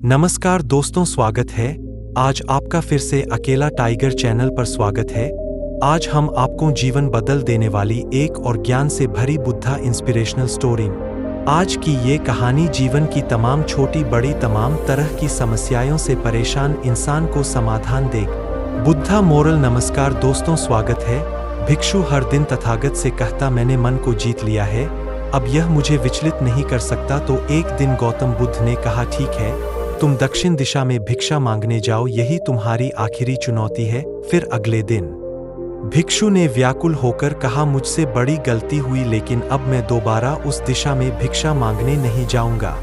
नमस्कार दोस्तों, स्वागत है। आज आपका फिर से अकेला टाइगर चैनल पर स्वागत है। आज हम आपको जीवन बदल देने वाली एक और ज्ञान से भरी बुद्धा इंस्पिरेशनल स्टोरी। आज की ये कहानी जीवन की तमाम छोटी बड़ी तमाम तरह की समस्याओं से परेशान इंसान को समाधान देगी। बुद्धा मोरल। नमस्कार दोस्तों, स्वागत है। भिक्षु हर दिन तथागत से कहता, मैंने मन को जीत लिया है, अब यह मुझे विचलित नहीं कर सकता। तो एक दिन गौतम बुद्ध ने कहा, ठीक है, तुम दक्षिण दिशा में भिक्षा मांगने जाओ, यही तुम्हारी आखिरी चुनौती है। फिर अगले दिन भिक्षु ने व्याकुल होकर कहा, मुझसे बड़ी गलती हुई, लेकिन अब मैं दोबारा उस दिशा में भिक्षा मांगने नहीं जाऊंगा।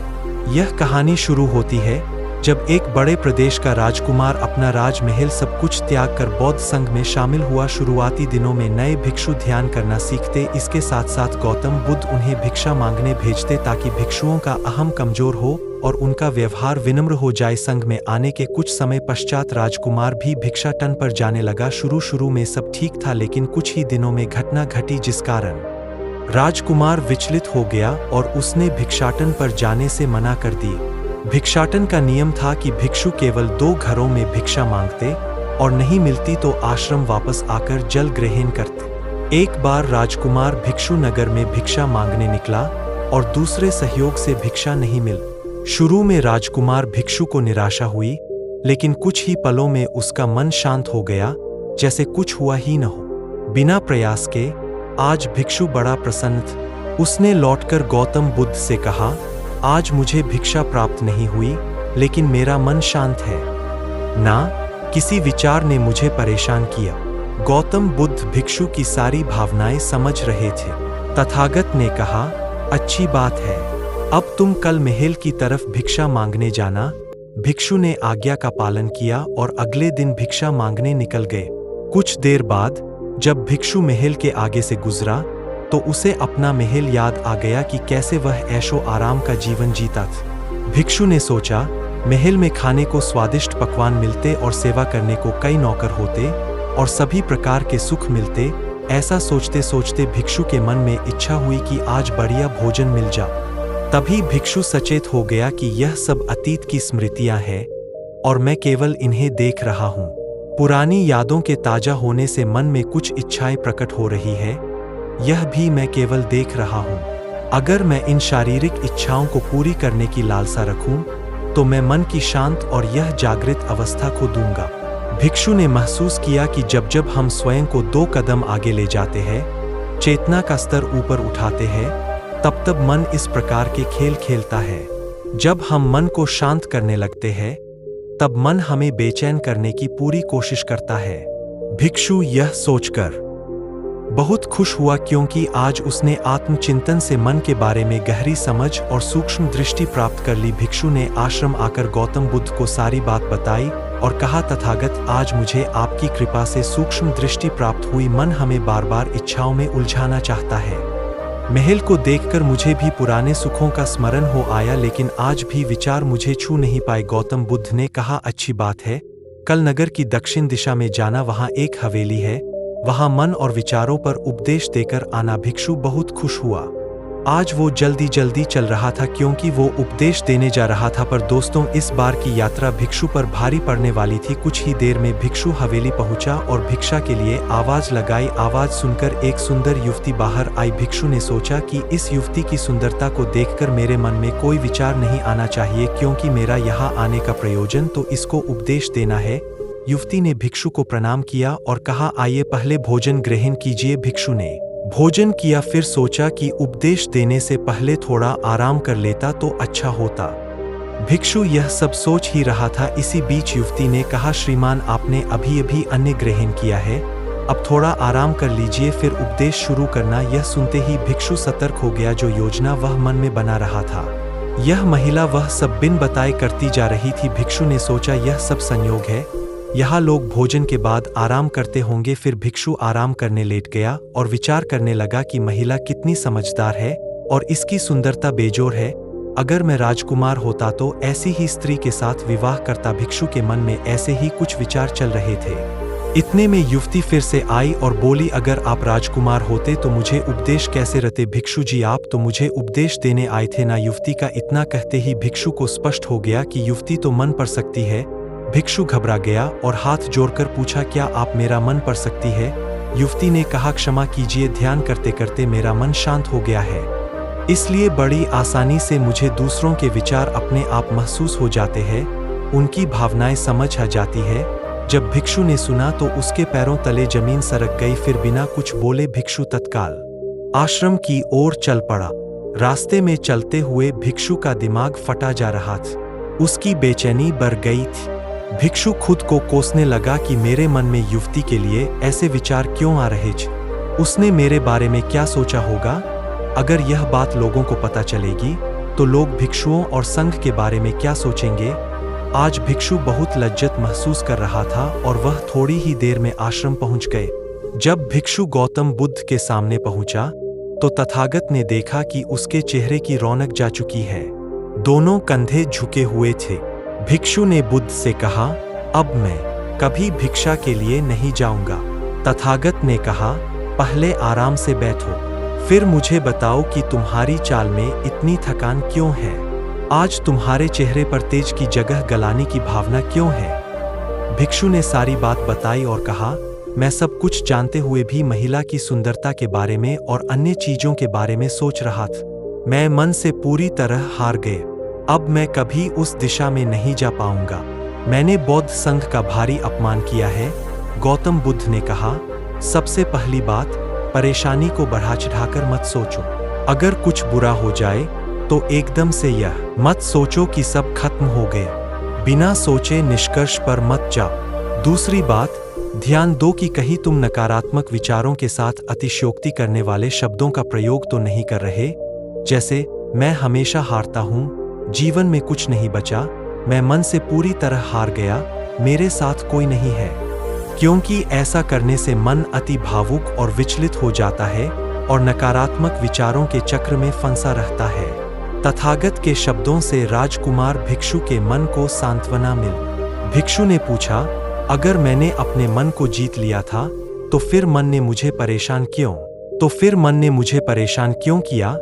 यह कहानी शुरू होती है जब एक बड़े प्रदेश का राजकुमार अपना राजमहल सब कुछ त्याग कर बौद्ध संघ में शामिल हुआ। शुरुआती दिनों में नए भिक्षु ध्यान करना सीखते, इसके साथ साथ गौतम बुद्ध उन्हें भिक्षा मांगने भेजते ताकि भिक्षुओं का अहम कमजोर हो और उनका व्यवहार विनम्र हो जाए। संघ में आने के कुछ समय पश्चात राजकुमार भी भिक्षाटन पर जाने लगा। शुरू में सब ठीक था, लेकिन कुछ ही दिनों में घटना घटी जिस कारण राजकुमार विचलित हो गया और उसने भिक्षाटन पर जाने से मना कर दी। भिक्षाटन का नियम था कि भिक्षु केवल 2 घरों में भिक्षा मांगते और नहीं मिलती तो आश्रम वापस आकर जल ग्रहण करते। एक बार राजकुमार भिक्षु नगर में भिक्षा मांगने निकला और दूसरे सहयोग से भिक्षा नहीं मिल। शुरू में राजकुमार भिक्षु को निराशा हुई, लेकिन कुछ ही पलों में उसका मन शांत हो गया, जैसे कुछ हुआ ही न हो। बिना प्रयास के आज भिक्षु बड़ा प्रसन्न था। उसने लौटकर गौतम बुद्ध से कहा, आज मुझे भिक्षा प्राप्त नहीं हुई, लेकिन मेरा मन शांत है। ना किसी विचार ने मुझे परेशान किया। गौतम बुद्ध भिक्षु की सारी भावनाएं समझ रहे थे। तथागत ने कहा, अच्छी बात है, अब तुम कल महल की तरफ भिक्षा मांगने जाना। भिक्षु ने आज्ञा का पालन किया और अगले दिन भिक्षा मांगने निकल गए। कुछ देर बाद जब भिक्षु महल के आगे से गुजरा तो उसे अपना महल याद आ गया कि कैसे वह ऐशो आराम का जीवन जीता था। भिक्षु ने सोचा, महल में खाने को स्वादिष्ट पकवान मिलते और सेवा करने को कई नौकर होते और सभी प्रकार के सुख मिलते। ऐसा सोचते सोचते भिक्षु के मन में इच्छा हुई कि आज बढ़िया भोजन मिल जाए। तभी भिक्षु सचेत हो गया कि यह सब अतीत की स्मृतियां हैं और मैं केवल इन्हें देख रहा हूं। पुरानी यादों के ताजा होने से मन में कुछ इच्छाएं प्रकट हो रही है, यह भी मैं केवल देख रहा हूं। अगर मैं इन शारीरिक इच्छाओं को पूरी करने की लालसा रखूं, तो मैं मन की शांत और यह जागृत अवस्था खो दूंगा। भिक्षु ने महसूस किया कि जब जब हम स्वयं को 2 कदम आगे ले जाते हैं, चेतना का स्तर ऊपर उठाते हैं, तब तब मन इस प्रकार के खेल खेलता है। जब हम मन को शांत करने लगते हैं, तब मन हमें बेचैन करने की पूरी कोशिश करता है। भिक्षु यह सोचकर बहुत खुश हुआ, क्योंकि आज उसने आत्मचिंतन से मन के बारे में गहरी समझ और सूक्ष्म दृष्टि प्राप्त कर ली। भिक्षु ने आश्रम आकर गौतम बुद्ध को सारी बात बताई और कहा, तथागत, आज मुझे आपकी कृपा से सूक्ष्म दृष्टि प्राप्त हुई। मन हमें बार बार इच्छाओं में उलझाना चाहता है। महल को देखकर मुझे भी पुराने सुखों का स्मरण हो आया, लेकिन आज भी विचार मुझे छू नहीं पाए। गौतम बुद्ध ने कहा, अच्छी बात है, कल नगर की दक्षिण दिशा में जाना, वहां एक हवेली है, वहां मन और विचारों पर उपदेश देकर आना। भिक्षु बहुत खुश हुआ। आज वो जल्दी जल्दी चल रहा था, क्योंकि वो उपदेश देने जा रहा था। पर दोस्तों, इस बार की यात्रा भिक्षु पर भारी पड़ने वाली थी। कुछ ही देर में भिक्षु हवेली पहुंचा और भिक्षा के लिए आवाज लगाई। आवाज सुनकर एक सुंदर युवती बाहर आई। भिक्षु ने सोचा कि इस युवती की सुंदरता को देखकर मेरे मन में कोई विचार नहीं आना चाहिए, क्योंकि मेरा यहाँ आने का प्रयोजन तो इसको उपदेश देना है। युवती ने भिक्षु को प्रणाम किया और कहा, आइए पहले भोजन ग्रहण कीजिए। भिक्षु ने भोजन किया, फिर सोचा कि उपदेश देने से पहले थोड़ा आराम कर लेता तो अच्छा होता। भिक्षु यह सब सोच ही रहा था, इसी बीच युवती ने कहा, श्रीमान, आपने अभी अभी अन्न ग्रहण किया है, अब थोड़ा आराम कर लीजिए, फिर उपदेश शुरू करना। यह सुनते ही भिक्षु सतर्क हो गया। जो योजना वह मन में बना रहा था, यह महिला वह सब बिन बताए करती जा रही थी। भिक्षु ने सोचा, यह सब संयोग है, यहाँ लोग भोजन के बाद आराम करते होंगे। फिर भिक्षु आराम करने लेट गया और विचार करने लगा कि महिला कितनी समझदार है और इसकी सुंदरता बेजोड़ है। अगर मैं राजकुमार होता तो ऐसी ही स्त्री के साथ विवाह करता। भिक्षु के मन में ऐसे ही कुछ विचार चल रहे थे। इतने में युवती फिर से आई और बोली, अगर आप राजकुमार होते तो मुझे उपदेश कैसे रहते? भिक्षु जी, आप तो मुझे उपदेश देने आए थे ना? युवती का इतना कहते ही भिक्षु को स्पष्ट हो गया कि युवती तो मन पढ़ सकती है। भिक्षु घबरा गया और हाथ जोड़कर पूछा, क्या आप मेरा मन पढ़ सकती है? युवती ने कहा, क्षमा कीजिए, ध्यान करते करते मेरा मन शांत हो गया है, इसलिए बड़ी आसानी से मुझे दूसरों के विचार अपने आप महसूस हो जाते हैं, उनकी भावनाएं समझ आ जाती है। जब भिक्षु ने सुना तो उसके पैरों तले जमीन सरक गई। फिर बिना कुछ बोले भिक्षु तत्काल आश्रम की ओर चल पड़ा। रास्ते में चलते हुए भिक्षु का दिमाग फटा जा रहा था, उसकी बेचैनी बढ़ गई थी। भिक्षु खुद को कोसने लगा कि मेरे मन में युवती के लिए ऐसे विचार क्यों आ रहे थे? उसने मेरे बारे में क्या सोचा होगा? अगर यह बात लोगों को पता चलेगी तो लोग भिक्षुओं और संघ के बारे में क्या सोचेंगे? आज भिक्षु बहुत लज्जत महसूस कर रहा था और वह थोड़ी ही देर में आश्रम पहुंच गए। जब भिक्षु गौतम बुद्ध के सामने पहुंचा तो तथागत ने देखा कि उसके चेहरे की रौनक जा चुकी है, दोनों कंधे झुके हुए थे। भिक्षु ने बुद्ध से कहा, अब मैं कभी भिक्षा के लिए नहीं जाऊंगा। तथागत ने कहा, पहले आराम से बैठो, फिर मुझे बताओ कि तुम्हारी चाल में इतनी थकान क्यों है? आज तुम्हारे चेहरे पर तेज की जगह गलाने की भावना क्यों है? भिक्षु ने सारी बात बताई और कहा, मैं सब कुछ जानते हुए भी महिला की सुंदरता के बारे में और अन्य चीजों के बारे में सोच रहा था। मैं मन से पूरी तरह हार गए। अब मैं कभी उस दिशा में नहीं जा पाऊंगा। मैंने बौद्ध संघ का भारी अपमान किया है। गौतम बुद्ध ने कहा, सबसे पहली बात, परेशानी को बढ़ा चढ़ाकर मत सोचो। अगर कुछ बुरा हो जाए तो एकदम से यह मत सोचो कि सब खत्म हो गए। बिना सोचे निष्कर्ष पर मत जाओ। दूसरी बात, ध्यान दो कि कहीं तुम नकारात्मक विचारों के साथ अतिशयोक्ति करने वाले शब्दों का प्रयोग तो नहीं कर रहे, जैसे मैं हमेशा हारता हूं, जीवन में कुछ नहीं बचा, मैं मन से पूरी तरह हार गया, मेरे साथ कोई नहीं है। क्योंकि ऐसा करने से मन अति भावुक और विचलित हो जाता है और नकारात्मक विचारों के चक्र में फंसा रहता है। तथागत के शब्दों से राजकुमार भिक्षु के मन को सांत्वना मिली। भिक्षु ने पूछा, अगर मैंने अपने मन को जीत लिया था तो फिर मन ने मुझे परेशान क्यों? किया?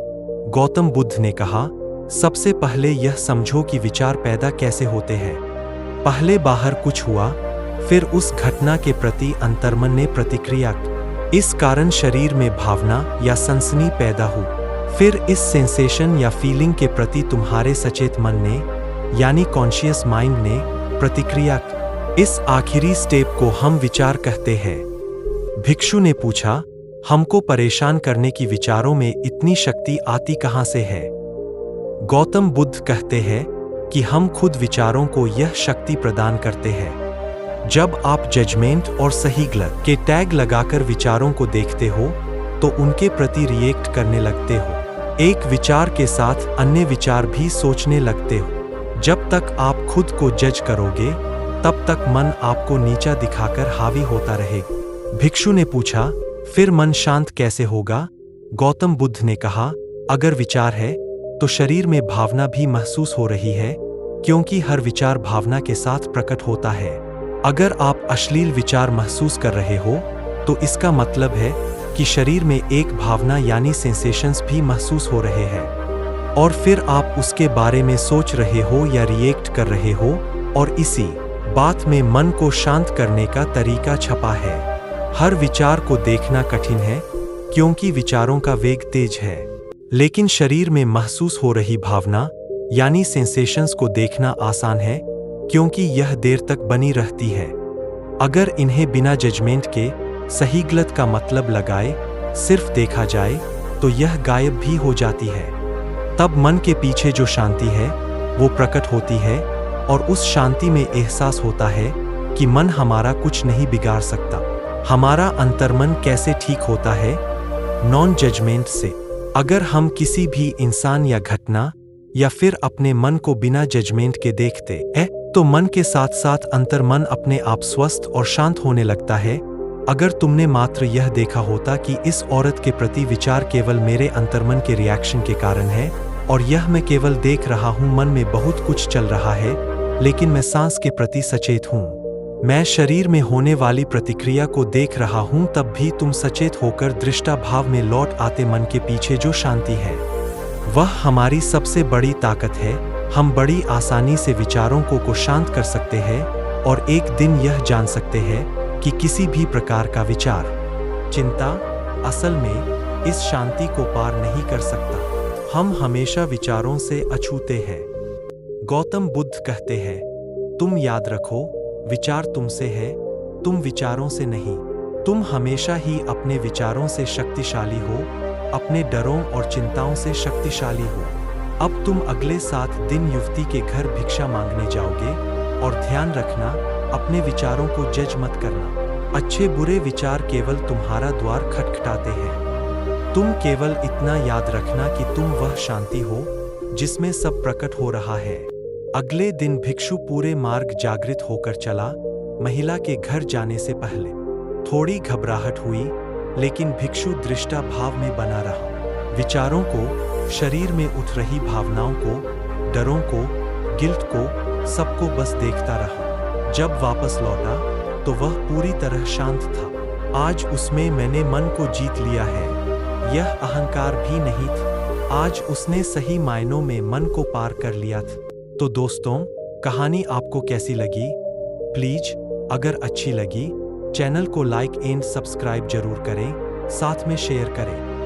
गौतम बुद्ध ने कहा, सबसे पहले यह समझो कि विचार पैदा कैसे होते हैं। पहले बाहर कुछ हुआ, फिर उस घटना के प्रति अंतर्मन ने प्रतिक्रिया की। इस कारण शरीर में भावना या सनसनी पैदा हुई। फिर इस सेंसेशन या फीलिंग के प्रति तुम्हारे सचेत मन ने यानी कॉन्शियस माइंड ने प्रतिक्रिया की। इस आखिरी स्टेप को हम विचार कहते हैं। भिक्षु ने पूछा, हमको परेशान करने की विचारों में इतनी शक्ति आती कहां से है? गौतम बुद्ध कहते हैं कि हम खुद विचारों को यह शक्ति प्रदान करते हैं। जब आप जजमेंट और सही गलत के टैग लगाकर विचारों को देखते हो तो उनके प्रति रिएक्ट करने लगते हो। एक विचार के साथ अन्य विचार भी सोचने लगते हो। जब तक आप खुद को जज करोगे तब तक मन आपको नीचा दिखाकर हावी होता रहेगा। भिक्षु ने पूछा, फिर मन शांत कैसे होगा? गौतम बुद्ध ने कहा, अगर विचार है तो शरीर में भावना भी महसूस हो रही है, क्योंकि हर विचार भावना के साथ प्रकट होता है। अगर आप अश्लील विचार महसूस कर रहे हो तो इसका मतलब है कि शरीर में एक भावना यानी सेंसेशंस भी महसूस हो रहे हैं, और फिर आप उसके बारे में सोच रहे हो या रिएक्ट कर रहे हो, और इसी बात में मन को शांत करने का तरीका छपा है। हर विचार को देखना कठिन है क्योंकि विचारों का वेग तेज है, लेकिन शरीर में महसूस हो रही भावना यानी सेंसेशंस को देखना आसान है क्योंकि यह देर तक बनी रहती है। अगर इन्हें बिना जजमेंट के सही गलत का मतलब लगाए सिर्फ देखा जाए तो यह गायब भी हो जाती है। तब मन के पीछे जो शांति है वो प्रकट होती है और उस शांति में एहसास होता है कि मन हमारा कुछ नहीं बिगाड़ सकता। हमारा अंतर्मन कैसे ठीक होता है? नॉन जजमेंट से। अगर हम किसी भी इंसान या घटना या फिर अपने मन को बिना जजमेंट के देखते हैं तो मन के साथ साथ अंतर्मन अपने आप स्वस्थ और शांत होने लगता है। अगर तुमने मात्र यह देखा होता कि इस औरत के प्रति विचार केवल मेरे अंतर्मन के रिएक्शन के कारण है और यह मैं केवल देख रहा हूं, मन में बहुत कुछ चल रहा है लेकिन मैं सांस के प्रति सचेत हूं, मैं शरीर में होने वाली प्रतिक्रिया को देख रहा हूं, तब भी तुम सचेत होकर दृष्टा भाव में लौट आते। मन के पीछे जो शांति है वह हमारी सबसे बड़ी ताकत है। हम बड़ी आसानी से विचारों को शांत कर सकते हैं और एक दिन यह जान सकते हैं कि किसी भी प्रकार का विचार, चिंता असल में इस शांति को पार नहीं कर सकता। हम हमेशा विचारों से अछूते हैं। गौतम बुद्ध कहते हैं, तुम याद रखो, विचार तुमसे है, तुम विचारों से नहीं। तुम हमेशा ही अपने विचारों से शक्तिशाली हो, अपने डरों और चिंताओं से शक्तिशाली हो। अब तुम अगले 7 दिन युवती के घर भिक्षा मांगने जाओगे, और ध्यान रखना, अपने विचारों को जज मत करना। अच्छे बुरे विचार केवल तुम्हारा द्वार खटखटाते हैं। तुम केवल इतना याद रखना कि तुम वह शांति हो जिसमें सब प्रकट हो रहा है। अगले दिन भिक्षु पूरे मार्ग जागृत होकर चला। महिला के घर जाने से पहले थोड़ी घबराहट हुई, लेकिन भिक्षु दृष्टा भाव में बना रहा। विचारों को, शरीर में उठ रही भावनाओं को, डरों को, गिल्ट को, सबको बस देखता रहा। जब वापस लौटा तो वह पूरी तरह शांत था। आज उसमें मैंने मन को जीत लिया है, यह अहंकार भी नहीं था। आज उसने सही मायनों में मन को पार कर लिया था। तो दोस्तों, कहानी आपको कैसी लगी? प्लीज अगर अच्छी लगी चैनल को लाइक एंड सब्सक्राइब जरूर करें, साथ में शेयर करें।